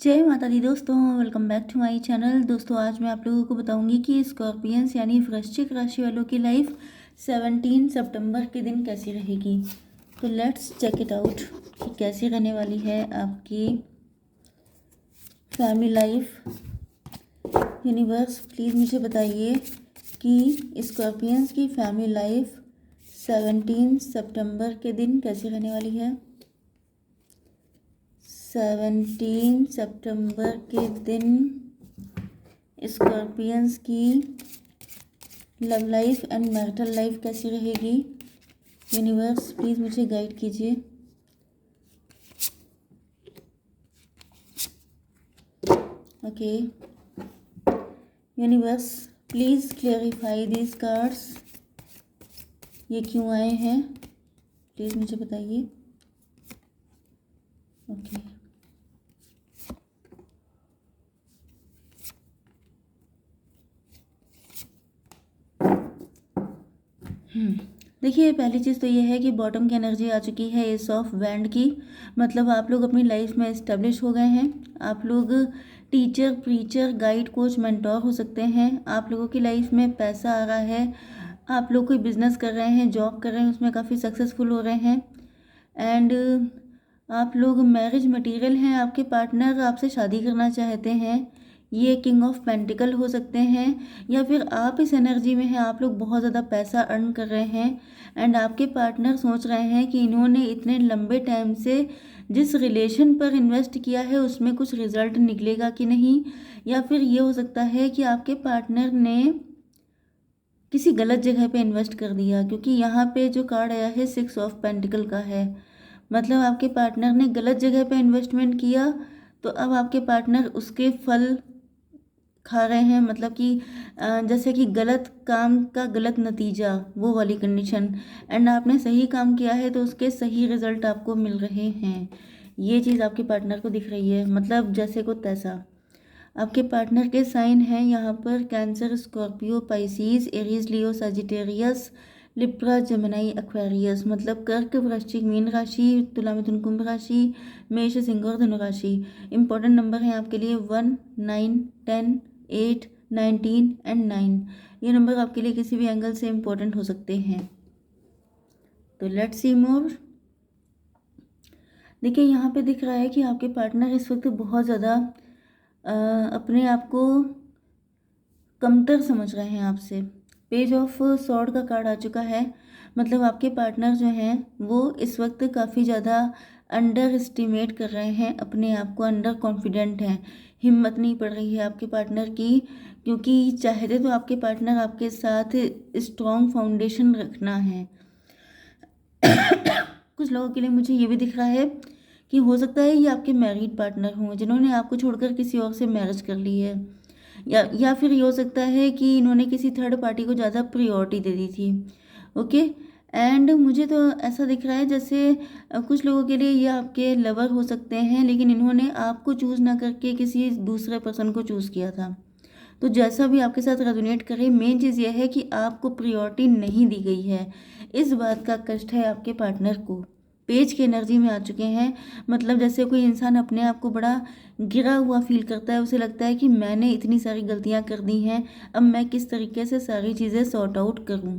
जय माता दी दोस्तों, welcome back to my channel. दोस्तों आज मैं आप लोगों को बताऊंगी कि स्कॉर्पियंस यानी वृश्चिक राशि वालों की लाइफ 17 सितंबर के दिन कैसी रहेगी। तो लेट्स चेक इट आउट कि कैसी रहने वाली है आपकी फैमिली लाइफ। यूनिवर्स प्लीज़ मुझे बताइए कि स्कॉर्पियंस की फैमिली लाइफ 17 सितंबर के दिन कैसी रहने वाली है। 17 सितंबर के दिन स्कॉर्पियंस की love life and marital life कैसी रहेगी। यूनिवर्स प्लीज़ मुझे गाइड कीजिए। Okay universe please clarify these cards. ये क्यों आए हैं प्लीज़ मुझे बताइए। ओके देखिए, पहली चीज़ तो ये है कि बॉटम की एनर्जी आ चुकी है एस ऑफ बैंड की। मतलब आप लोग अपनी लाइफ में इस्टेब्लिश हो गए हैं। आप लोग teacher, preacher, guide, coach, mentor हो सकते हैं। आप लोगों की लाइफ में पैसा आ रहा है। आप लोग कोई बिजनेस कर रहे हैं, जॉब कर रहे हैं, उसमें काफ़ी सक्सेसफुल हो रहे हैं। एंड आप लोग मैरिज मटेरियल हैं। आपके पार्टनर आपसे शादी करना चाहते हैं। ये किंग ऑफ पेंटिकल हो सकते हैं, या फिर आप इस एनर्जी में हैं। आप लोग बहुत ज़्यादा पैसा अर्न कर रहे हैं एंड आपके पार्टनर सोच रहे हैं कि इन्होंने इतने लंबे टाइम से जिस रिलेशन पर इन्वेस्ट किया है उसमें कुछ रिजल्ट निकलेगा कि नहीं। या फिर ये हो सकता है कि आपके पार्टनर ने किसी गलत जगह पे इन्वेस्ट कर दिया, क्योंकि यहाँ पे जो कार्ड आया है 6 ऑफ पेंटिकल का है। मतलब आपके पार्टनर ने गलत जगह पे इन्वेस्टमेंट किया, तो अब आपके पार्टनर उसके फल खा रहे हैं। मतलब कि जैसे कि गलत काम का गलत नतीजा, वो वाली कंडीशन। एंड आपने सही काम किया है तो उसके सही रिजल्ट आपको मिल रहे हैं। ये चीज़ आपके पार्टनर को दिख रही है। मतलब जैसे को तैसा। आपके पार्टनर के साइन हैं यहाँ पर कैंसर, स्कॉर्पियो, पाइसिस, एरीज, लियो, सजिटेरियस, लिब्रा, जेमिनी, एक्वेरियस। मतलब कर्क, वृश्चिक, मीन राशि, तुला, मिथुन, कुंभ राशि, मेष, सिंह और धनु राशि। इंपॉर्टेंट नंबर हैं आपके लिए 1, 9, 10, 8, 19 एंड 9। ये नंबर आपके लिए किसी भी एंगल से इम्पोर्टेंट हो सकते हैं। तो लेट्स सी मोर। देखिए, यहाँ पे दिख रहा है कि आपके पार्टनर इस वक्त बहुत ज़्यादा अपने आप को कमतर समझ रहे हैं आपसे। पेज ऑफ सॉर्ड का कार्ड आ चुका है। मतलब आपके पार्टनर जो हैं वो इस वक्त काफ़ी ज़्यादा अंडर एस्टिमेट कर रहे हैं अपने आप को, अंडर कॉन्फिडेंट हैं। हिम्मत नहीं पड़ रही है आपके पार्टनर की, क्योंकि चाहते तो आपके पार्टनर आपके साथ स्ट्रॉन्ग फाउंडेशन रखना है। कुछ लोगों के लिए मुझे ये भी दिख रहा है कि हो सकता है ये आपके मैरिड पार्टनर हों जिन्होंने आपको छोड़कर किसी और से मैरिज कर ली है। या फिर ये हो सकता है कि इन्होंने किसी थर्ड पार्टी को ज़्यादा प्रायोरिटी दे दी थी। ओके। एंड मुझे तो ऐसा दिख रहा है जैसे कुछ लोगों के लिए ये आपके लवर हो सकते हैं, लेकिन इन्होंने आपको चूज़ ना करके किसी दूसरे पर्सन को चूज़ किया था। तो जैसा भी आपके साथ रेजोनेट करे, मेन चीज़ यह है कि आपको प्रायोरिटी नहीं दी गई है। इस बात का कष्ट है आपके पार्टनर को। पेज की एनर्जी में आ चुके हैं। मतलब जैसे कोई इंसान अपने आप को बड़ा गिरा हुआ फील करता है, उसे लगता है कि मैंने इतनी सारी गलतियां कर दी हैं, अब मैं किस तरीके से सारी चीज़ें सॉर्ट आउट करूं।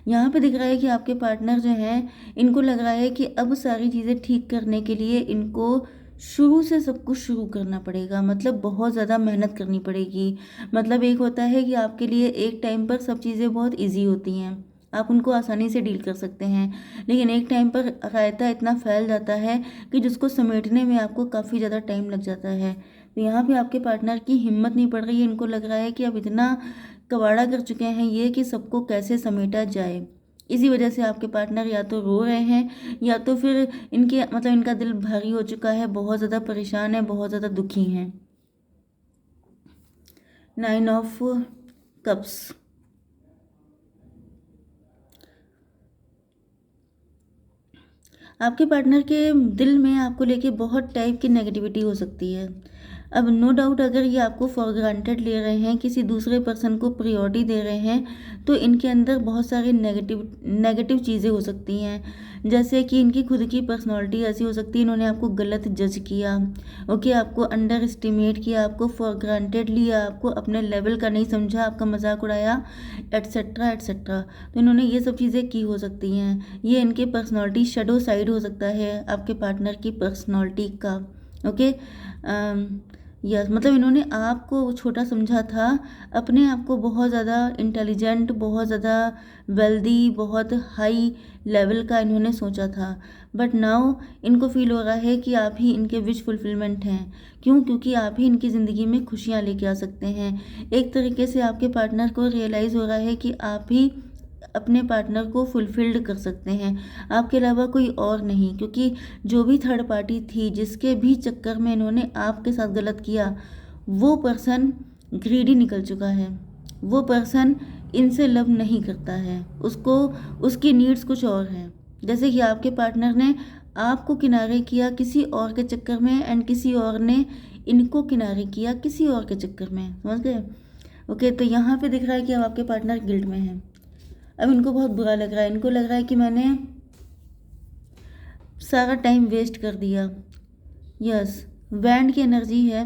यहाँ पे दिख रहा है कि आपके पार्टनर जो हैं, इनको लग रहा है कि अब सारी चीज़ें ठीक करने के लिए इनको शुरू से सब कुछ शुरू करना पड़ेगा। मतलब बहुत ज़्यादा मेहनत करनी पड़ेगी। मतलब एक होता है कि आपके लिए एक टाइम पर सब चीज़ें बहुत इजी होती हैं, आप उनको आसानी से डील कर सकते हैं। लेकिन एक टाइम पर रायता इतना फैल जाता है कि जिसको समेटने में आपको काफ़ी ज़्यादा टाइम लग जाता है। तो यहाँ पे आपके पार्टनर की हिम्मत नहीं पड़ रही है। इनको लग रहा है कि अब इतना कबाड़ा कर चुके हैं ये कि सबको कैसे समेटा जाए। इसी वजह से आपके पार्टनर या तो रो रहे हैं, या तो फिर इनके मतलब इनका दिल भारी हो चुका है, बहुत ज़्यादा परेशान है, बहुत ज़्यादा दुखी हैं। 9 ऑफ कप्स। आपके पार्टनर के दिल में आपको लेके बहुत टाइप की नेगेटिविटी हो सकती है। अब नो डाउट अगर ये आपको फॉर ग्रांटेड ले रहे हैं, किसी दूसरे पर्सन को प्रायोरिटी दे रहे हैं, तो इनके अंदर बहुत सारी नेगेटिव चीज़ें हो सकती हैं। जैसे कि इनकी खुद की पर्सनालिटी ऐसी हो सकती है, इन्होंने आपको गलत जज किया, ओके, आपको अंडर एस्टिमेट किया, आपको फॉर ग्रांटेड लिया, आपको अपने लेवल का नहीं समझा, आपका मजाक उड़ाया, एट्सेट्रा एट्सेट्रा। तो इन्होंने ये सब चीज़ें की हो सकती हैं। ये इनके पर्सनालिटी शेडो साइड हो सकता है आपके पार्टनर की पर्सनालिटी का, ओके। यस, मतलब इन्होंने आपको छोटा समझा था, अपने आप को बहुत ज़्यादा इंटेलिजेंट, बहुत ज़्यादा वेल्दी, बहुत हाई लेवल का इन्होंने सोचा था। बट नाउ इनको फील हो रहा है कि आप ही इनके विश फुलफिलमेंट हैं। क्यों? क्योंकि आप ही इनकी ज़िंदगी में खुशियाँ लेके आ सकते हैं। एक तरीके से आपके पार्टनर को रियलाइज़ हो रहा है कि आप ही अपने पार्टनर को फुलफिल्ड कर सकते हैं, आपके अलावा कोई और नहीं। क्योंकि जो भी थर्ड पार्टी थी, जिसके भी चक्कर में इन्होंने आपके साथ गलत किया, वो पर्सन ग्रीडी निकल चुका है। वो पर्सन इनसे लव नहीं करता है, उसको उसकी नीड्स कुछ और हैं। जैसे कि आपके पार्टनर ने आपको किनारे किया किसी और के चक्कर में, एंड किसी और ने इनको किनारे किया किसी और के चक्कर में, समझ गए? ओके, तो यहाँ पे दिख रहा है कि अब आपके पार्टनर गिल्ट में है। अब इनको बहुत बुरा लग रहा है, इनको लग रहा है कि मैंने सारा टाइम वेस्ट कर दिया। यस, बैंड की एनर्जी है।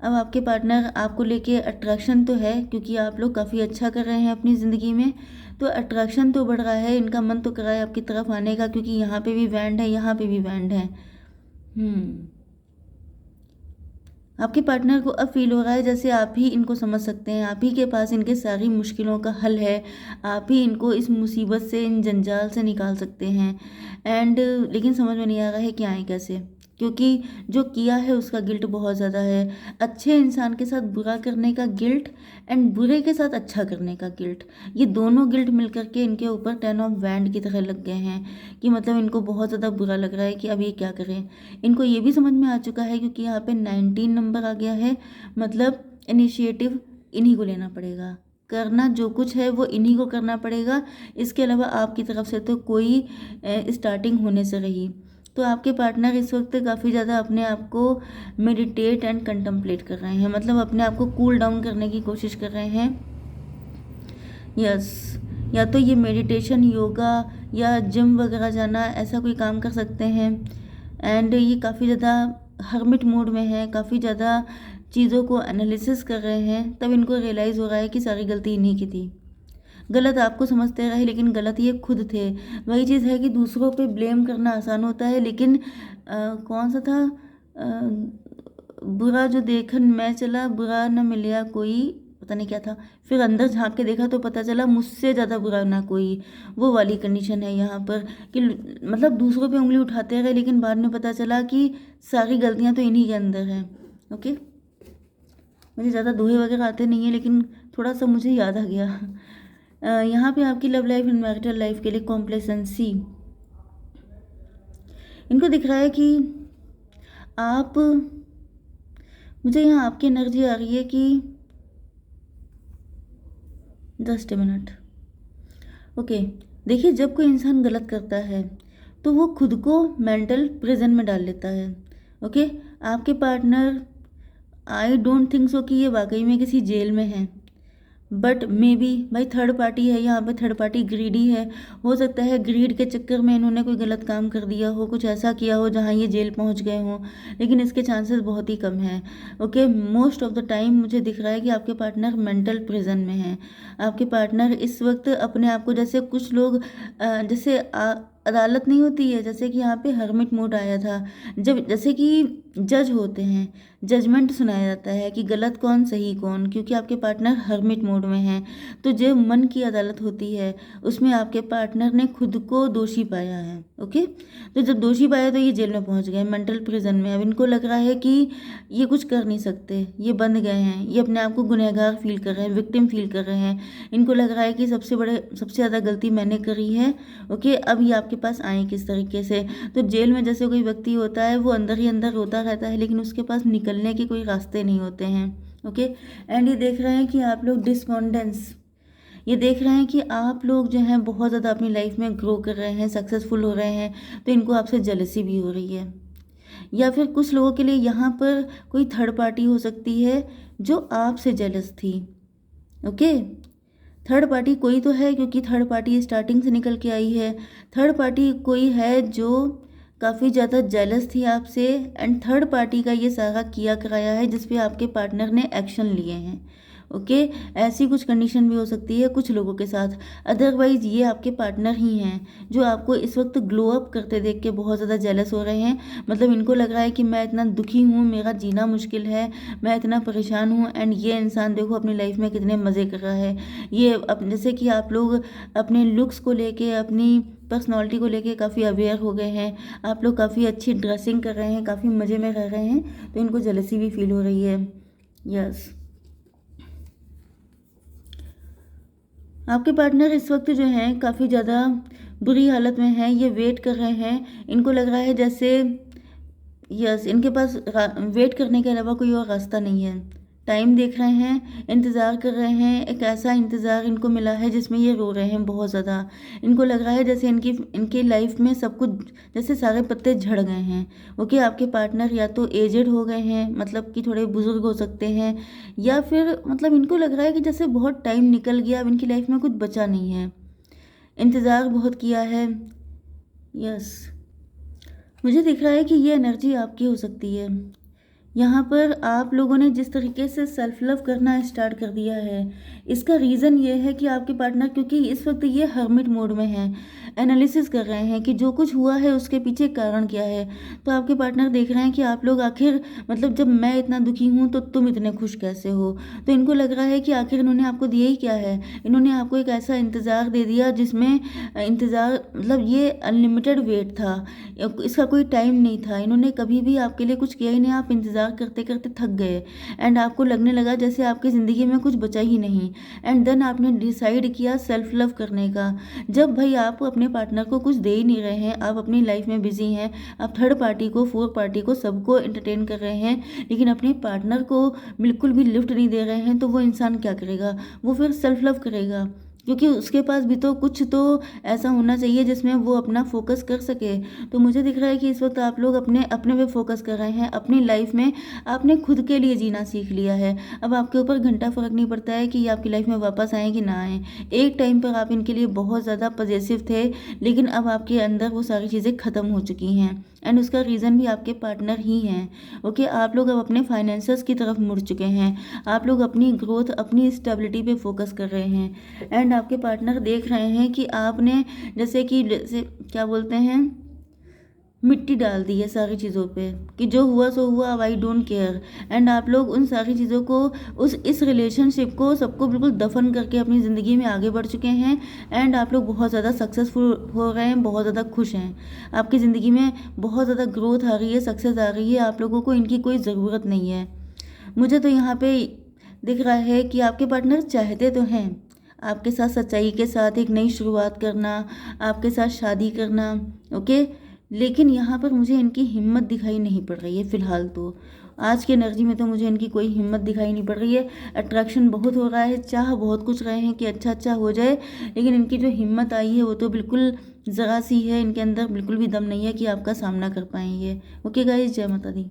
अब आपके पार्टनर आपको लेके अट्रैक्शन तो है, क्योंकि आप लोग काफ़ी अच्छा कर रहे हैं अपनी ज़िंदगी में, तो अट्रैक्शन तो बढ़ रहा है, इनका मन तो कर रहा है आपकी तरफ आने का, क्योंकि यहाँ पे भी बैंड है, यहाँ पे भी बैंड है। आपके पार्टनर को अब फील हो रहा है जैसे आप ही इनको समझ सकते हैं, आप ही के पास इनके सारी मुश्किलों का हल है, आप ही इनको इस मुसीबत से, इन जंजाल से निकाल सकते हैं। एंड लेकिन समझ में नहीं आ रहा है कि आए कैसे, क्योंकि जो किया है उसका गिल्ट बहुत ज़्यादा है। अच्छे इंसान के साथ बुरा करने का गिल्ट, एंड बुरे के साथ अच्छा करने का गिल्ट, ये दोनों गिल्ट मिल करके इनके ऊपर 10 ऑफ वैंड की तरह लग गए हैं। कि मतलब इनको बहुत ज़्यादा बुरा लग रहा है कि अब ये क्या करें। इनको ये भी समझ में आ चुका है, क्योंकि यहाँ पे 19 नंबर आ गया है, मतलब इनिशिएटिव इन्हीं को लेना पड़ेगा, करना जो कुछ है वो इन्हीं को करना पड़ेगा। इसके अलावा आपकी तरफ से तो कोई स्टार्टिंग होने से रही। तो आपके पार्टनर इस वक्त काफ़ी ज़्यादा अपने आप को मेडिटेट एंड कंtemplate कर रहे हैं, मतलब अपने आप को कूल डाउन करने की कोशिश कर रहे हैं। यस, या तो ये मेडिटेशन, योगा या जिम वगैरह जाना, ऐसा कोई काम कर सकते हैं। एंड ये काफ़ी ज़्यादा हर्मिट मोड में है, काफ़ी ज़्यादा चीज़ों को एनालिसिस कर रहे हैं। तब इनको रियलाइज़ हो रहा है कि सारी गलती इन्हीं की थी। गलत आपको समझते रहे, लेकिन गलत ये खुद थे। वही चीज़ है कि दूसरों पे ब्लेम करना आसान होता है, लेकिन कौन सा था, बुरा जो देखन मैं चला, बुरा न मिलिया कोई, पता नहीं क्या था। फिर अंदर झांक के देखा तो पता चला मुझसे ज़्यादा बुरा ना कोई। वो वाली कंडीशन है यहाँ पर, कि मतलब दूसरों पे उंगली उठाते रहे, लेकिन बाद में पता चला कि सारी गलतियाँ तो इन्हीं के अंदर हैं। ओके, मुझे ज़्यादा दोहे वगैरह आते नहीं हैं, लेकिन थोड़ा सा मुझे याद आ गया। यहाँ पे आपकी love life and marital life के लिए कॉम्प्लेसेंसी, इनको दिख रहा है कि आप, मुझे यहाँ आपकी एनर्जी आ रही है कि जस्ट ए मिनट। ओके, देखिए, जब कोई इंसान गलत करता है तो वो खुद को मेंटल प्रिजन में डाल लेता है। ओके, आपके partner, I don't think so कि ये वाकई में किसी जेल में है, बट मे बी, भाई थर्ड पार्टी है यहाँ पे, थर्ड पार्टी ग्रीडी है। हो सकता है ग्रीड के चक्कर में इन्होंने कोई गलत काम कर दिया हो, कुछ ऐसा किया हो जहाँ ये जेल पहुँच गए हों, लेकिन इसके चांसेस बहुत ही कम हैं। Okay, most of the time मुझे दिख रहा है कि आपके पार्टनर मेंटल प्रिजन में है। आपके पार्टनर इस वक्त अपने आप को, जैसे कुछ लोग जैसे अदालत नहीं होती है, जैसे कि यहाँ पे हर्मिट मोड आया था, जब जैसे कि जज होते हैं, जजमेंट सुनाया जाता है कि गलत कौन सही कौन, क्योंकि आपके पार्टनर हर्मिट मोड में हैं। तो जो मन की अदालत होती है, उसमें आपके पार्टनर ने खुद को दोषी पाया है। ओके, तो जब दोषी पाया तो ये जेल में पहुंच गए, मेंटल प्रिजन में। अब इनको लग रहा है कि ये कुछ कर नहीं सकते, ये बंद गए हैं, ये अपने आप को गुनहगार फील कर रहे हैं, विक्टिम फील कर रहे हैं। इनको लग रहा है कि सबसे ज़्यादा गलती मैंने करी है। ओके, अब ये आपके पास आए किस तरीके से? तो जेल में जैसे कोई व्यक्ति होता है, वो अंदर ही अंदर रोता रहता है, लेकिन उसके पास निकलने के कोई रास्ते नहीं होते हैं। ओके, एंड ये देख रहे हैं कि आप लोग डिस्पॉन्डेंस, ये देख रहे हैं कि आप लोग जो हैं बहुत ज़्यादा अपनी लाइफ में ग्रो कर रहे हैं, सक्सेसफुल हो रहे हैं, तो इनको आपसे जेलसी भी हो रही है। या फिर कुछ लोगों के लिए यहाँ पर कोई थर्ड पार्टी हो सकती है जो आपसे जेलस थी। ओके, थर्ड पार्टी कोई तो है, क्योंकि थर्ड पार्टी स्टार्टिंग से निकल के आई है। थर्ड पार्टी कोई है जो काफ़ी ज़्यादा जेलस थी आपसे, एंड थर्ड पार्टी का ये सारा किया कराया है जिस पे आपके पार्टनर ने एक्शन लिए हैं। ओके, ऐसी कुछ कंडीशन भी हो सकती है कुछ लोगों के साथ। अदरवाइज़ ये आपके पार्टनर ही हैं जो आपको इस वक्त ग्लो अप करते देख के बहुत ज़्यादा जेलस हो रहे हैं। मतलब इनको लग रहा है कि मैं इतना दुखी हूँ, मेरा जीना मुश्किल है, मैं इतना परेशान हूँ, एंड ये इंसान देखो अपनी लाइफ में कितने मज़े कर रहा है। ये जैसे कि आप लोग अपने लुक्स को लेके, अपनी पर्सनालिटी को लेके काफ़ी अवेयर हो गए हैं, आप लोग काफ़ी अच्छी ड्रेसिंग कर रहे हैं, काफ़ी मज़े में रह रहे हैं, तो इनको जेलसी भी फील हो रही है। यस, आपके पार्टनर इस वक्त जो हैं काफ़ी ज़्यादा बुरी हालत में हैं, ये वेट कर रहे हैं। इनको लग रहा है जैसे यस, इनके पास वेट करने के अलावा कोई और रास्ता नहीं है। टाइम देख रहे हैं, इंतज़ार कर रहे हैं, एक ऐसा इंतज़ार इनको मिला है जिसमें ये रो रहे हैं बहुत ज़्यादा। इनको लग रहा है जैसे इनकी लाइफ में सब कुछ, जैसे सारे पत्ते झड़ गए हैं। ओके, आपके पार्टनर या तो एजेड हो गए हैं, मतलब कि थोड़े बुजुर्ग हो सकते हैं, या फिर मतलब इनको लग रहा है कि जैसे बहुत टाइम निकल गया, अब इनकी लाइफ में कुछ बचा नहीं है, इंतज़ार बहुत किया है। यस, मुझे दिख रहा है कि ये एनर्जी आपकी हो सकती है। यहाँ पर आप लोगों ने जिस तरीके से सेल्फ लव करना स्टार्ट कर दिया है, इसका रीज़न ये है कि आपके पार्टनर, क्योंकि इस वक्त ये हर्मिट मोड में हैं, एनालिसिस कर रहे हैं कि जो कुछ हुआ है उसके पीछे कारण क्या है। तो आपके पार्टनर देख रहे हैं कि आप लोग आखिर, मतलब जब मैं इतना दुखी हूँ तो तुम इतने खुश कैसे हो। तो इनको लग रहा है कि आखिर इन्होंने आपको दिया ही क्या है। इन्होंने आपको एक ऐसा इंतज़ार दे दिया जिसमें इंतज़ार, मतलब ये अनलिमिटेड वेट था, इसका कोई टाइम नहीं था। इन्होंने कभी भी आपके लिए कुछ किया ही नहीं, आप इंतज़ार करते करते थक गए, एंड आपको लगने लगा जैसे आपकी ज़िंदगी में कुछ बचा ही नहीं, एंड देन आपने डिसाइड किया सेल्फ लव करने का। जब भाई आप अपने पार्टनर को कुछ दे ही नहीं रहे हैं, आप अपनी लाइफ में बिजी हैं, आप थर्ड पार्टी को, फोर्थ पार्टी को, सबको एंटरटेन कर रहे हैं, लेकिन अपने पार्टनर को बिल्कुल भी लिफ्ट नहीं दे रहे हैं, तो वो इंसान क्या करेगा, वो फिर सेल्फ लव करेगा, क्योंकि उसके पास भी तो कुछ तो ऐसा होना चाहिए जिसमें वो अपना फोकस कर सके। तो मुझे दिख रहा है कि इस वक्त आप लोग अपने अपने पे फोकस कर रहे हैं, अपनी लाइफ में आपने खुद के लिए जीना सीख लिया है। अब आपके ऊपर घंटा फर्क नहीं पड़ता है कि ये आपकी लाइफ में वापस आए कि ना आए। एक टाइम पर आप इनके लिए बहुत ज़्यादा पॉजिटिव थे, लेकिन अब आपके अंदर वो सारी चीज़ें ख़त्म हो चुकी हैं, एंड उसका रीज़न भी आपके पार्टनर ही हैं। ओके, आप लोग अब अपने फाइनेंसेस की तरफ मुड़ चुके हैं, आप लोग अपनी ग्रोथ, अपनी स्टेबिलिटी पे फोकस कर रहे हैं, एंड आपके पार्टनर देख रहे हैं कि आपने जैसे क्या बोलते हैं, मिट्टी डाल दी है सारी चीज़ों पे, कि जो हुआ सो हुआ, अब आई डोंट केयर, एंड आप लोग उन सारी चीज़ों को, इस रिलेशनशिप को, सबको बिल्कुल दफन करके अपनी ज़िंदगी में आगे बढ़ चुके हैं, एंड आप लोग बहुत ज़्यादा सक्सेसफुल हो रहे हैं, बहुत ज़्यादा खुश हैं। आपकी ज़िंदगी में बहुत ज़्यादा ग्रोथ आ रही है, सक्सेस आ रही है, आप लोगों को इनकी कोई ज़रूरत नहीं है। मुझे तो यहाँ पे दिख रहा है कि आपके पार्टनर चाहते तो हैं आपके साथ सच्चाई के साथ एक नई शुरुआत करना, आपके साथ शादी करना। ओके, लेकिन यहाँ पर मुझे इनकी हिम्मत दिखाई नहीं पड़ रही है फ़िलहाल। तो आज की एनर्जी में तो मुझे इनकी कोई हिम्मत दिखाई नहीं पड़ रही है। अट्रैक्शन बहुत हो रहा है, चाह बहुत कुछ रहे हैं कि अच्छा अच्छा हो जाए, लेकिन इनकी जो हिम्मत आई है वो तो बिल्कुल ज़रा सी है, इनके अंदर बिल्कुल भी दम नहीं है कि आपका सामना कर पाएंगे। ओके गाइस, जय माता दी।